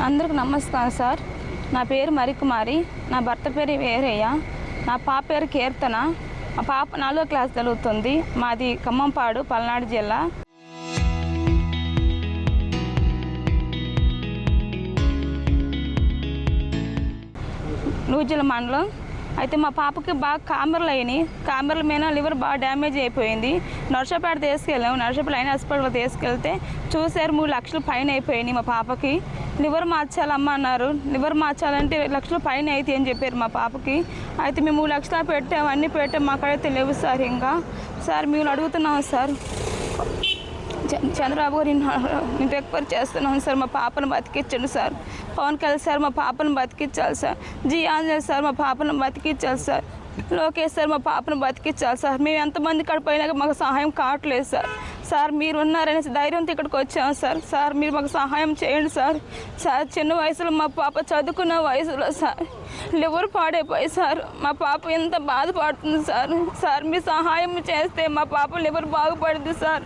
అందరికి నమస్కారం సార్. నా పేరు మరికుమారి, నా భర్త పేరు వేరయ్య, నా పాప పేరు కీర్తన. మా పాప 4వ క్లాస్ చదువుతుంది. మాది ఖమ్మంపాడు, పల్నాడు జిల్లా. నూజిల మండలం. అయితే మా పాపకి బాగా కామెరలు అయినాయి. కామెరల మీద లివర్ బాగా డ్యామేజ్ అయిపోయింది. నర్సాపేట తీసుకెళ్ళాము. నర్సాపేట లైన్ హాస్పిటల్ తీసుకెళ్తే చూసారు 3 లక్షల పైన అయిపోయినాయి. మా పాపకి లివర్ మార్చాలమ్మ అన్నారు. లివర్ మార్చాలంటే 2 లక్షల పైన అయితే అని చెప్పారు మా పాపకి. అయితే మేము 3 లక్షలు పెట్టాము, అన్నీ పెట్టాము. మాకైతే లేవు సార్. ఇంకా సార్ మేము అడుగుతున్నాము సార్, చంద్రబాబు గారు నేను రిక్వెస్ట్ చేస్తున్నాను సార్, మా పాపను బతికించండి సార్. పవన్ కళ్యాణ్ సార్ మా పాపను బతికించాలి సార్. జీ ఆంజనేయ సార్ మా పాపను బతికించాలి సార్. లోకేష్ సార్ మా పాపను బతికించాలి సార్. మేము ఎంతమంది కడిపోయినా మాకు సహాయం కావట్లేదు సార్. సార్ మీరు ఉన్నారనేసి ధైర్యంతో ఇక్కడికి వచ్చాము సార్. సార్ మీరు మాకు సహాయం చేయండి సార్. సార్ చిన్న వయసులో మా పాప చదువుకున్న వయసులో సార్ లివర్ పాడైపోయి సార్ మా పాప ఎంత బాధపడుతుంది సార్. సార్ మీ సహాయం చేస్తే మా పాప లివర్ బాగుపడుతుంది సార్.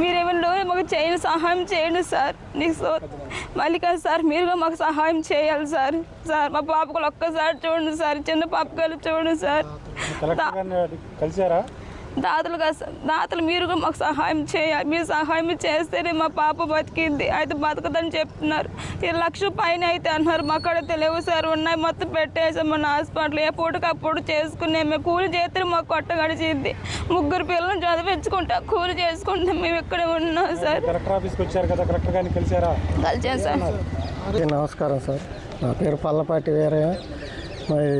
మీరేమన్నా మాకు చేయండి, సహాయం చేయండి సార్. నీకు మల్లికా సార్ మీరు మాకు సహాయం చేయాలి సార్. సార్ మా పాపకు ఒక్కసారి చూడండి సార్, చిన్న పాపకు చూడండి సార్. దాతలు మీరు మాకు సహాయం చేయాలి. మీరు సహాయం చేస్తేనే మా పాప బతికింది. అయితే బతకదని చెప్తున్నారు. 2 లక్షల పైన అయితే అన్నారు. మా కాడ తెలియవు సార్. ఉన్నాయి మొత్తం పెట్టేసాం మన హాస్పిటల్. ఏ పూటకప్పుడు చేసుకునే మేము కూలి చేస్తే మాకు కొట్ట గడిచింది. 3 పిల్లలను చదివించుకుంటా కూలి చేసుకుంటాం. మేము ఇక్కడ ఉన్నాం సార్. కలిసాను సార్. నమస్కారం సార్. నా పేరు పల్లపాటి వీరయ్య. మరి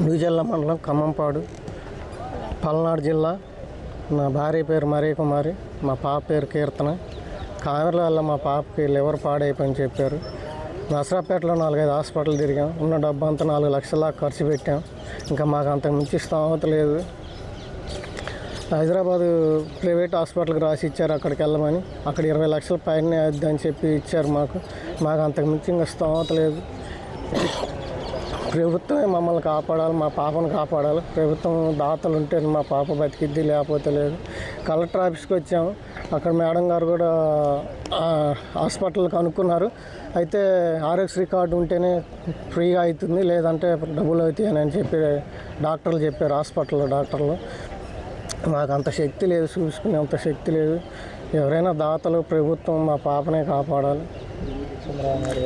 నూజిల మండలం, ఖమ్మంపాడు, పల్నాడు జిల్లా. నా భార్య పేరు మరికుమారి, మా పాప పేరు కీర్తన. కామెరల వల్ల మా పాపకి లివర్ పాడైపోయి చెప్పారు. నర్సాపేటలో 4-5 హాస్పిటల్ తిరిగాం. ఉన్న డబ్బు అంతా 4 లక్షల దాకా ఖర్చు పెట్టాం. ఇంకా మాకు అంతకు మించి స్తోమత లేదు. హైదరాబాదు ప్రైవేట్ హాస్పిటల్కి రాసి ఇచ్చారు అక్కడికి వెళ్ళమని. అక్కడ 20 లక్షల పైన అని చెప్పి ఇచ్చారు మాకు. అంతకు మించి ఇంకా స్తోమత లేదు. ప్రభుత్వమే మమ్మల్ని కాపాడాలి, మా పాపను కాపాడాలి. ప్రభుత్వం దాతలు ఉంటే మా పాప బతికిద్ది, లేకపోతే లేదు. కలెక్టర్ ఆఫీస్కి వచ్చాము. అక్కడ మేడం గారు కూడా హాస్పిటల్కి అనుకున్నారు. అయితే ఆరోగ్యశ్రీ కార్డు ఉంటేనే ఫ్రీగా అవుతుంది, లేదంటే డబ్బులు అవుతాయి అని చెప్పి డాక్టర్లు చెప్పారు. హాస్పిటల్లో డాక్టర్లు మాకు అంత శక్తి లేదు, చూసుకునే అంత శక్తి లేదు. ఎవరైనా దాతలు, ప్రభుత్వం మా పాపనే కాపాడాలి.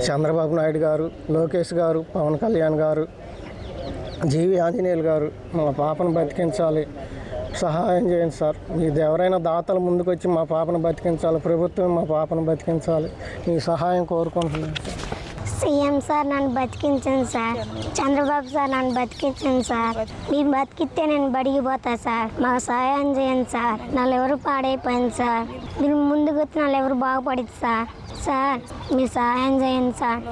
చంద్రబాబు నాయుడు గారు, లోకేష్ గారు, పవన్ కళ్యాణ్ గారు, జీవి ఆంజనేయులు గారు మా పాపను బతికించాలి, సహాయం చేయండి సార్. ఇది ఎవరైనా దాతలు ముందుకు వచ్చి మా పాపను బతికించాలి. ప్రభుత్వం మా పాపను బతికించాలి. మీ సహాయం కోరుకుంటున్నాను సార్. సీఎం సార్ నన్ను బతికించండి సార్. చంద్రబాబు సార్ నన్ను బతికించండి సార్. మీరు బతికిస్తే నేను బడిగిపోతా సార్. మాకు సహాయం చేయండి సార్. నా లివర్ పాడైపోయింది సార్. మీరు ముందుకు వచ్చి నా లివర్ బాగుపడింది సార్. సార్ మీరు సహాయం చేయండి సార్.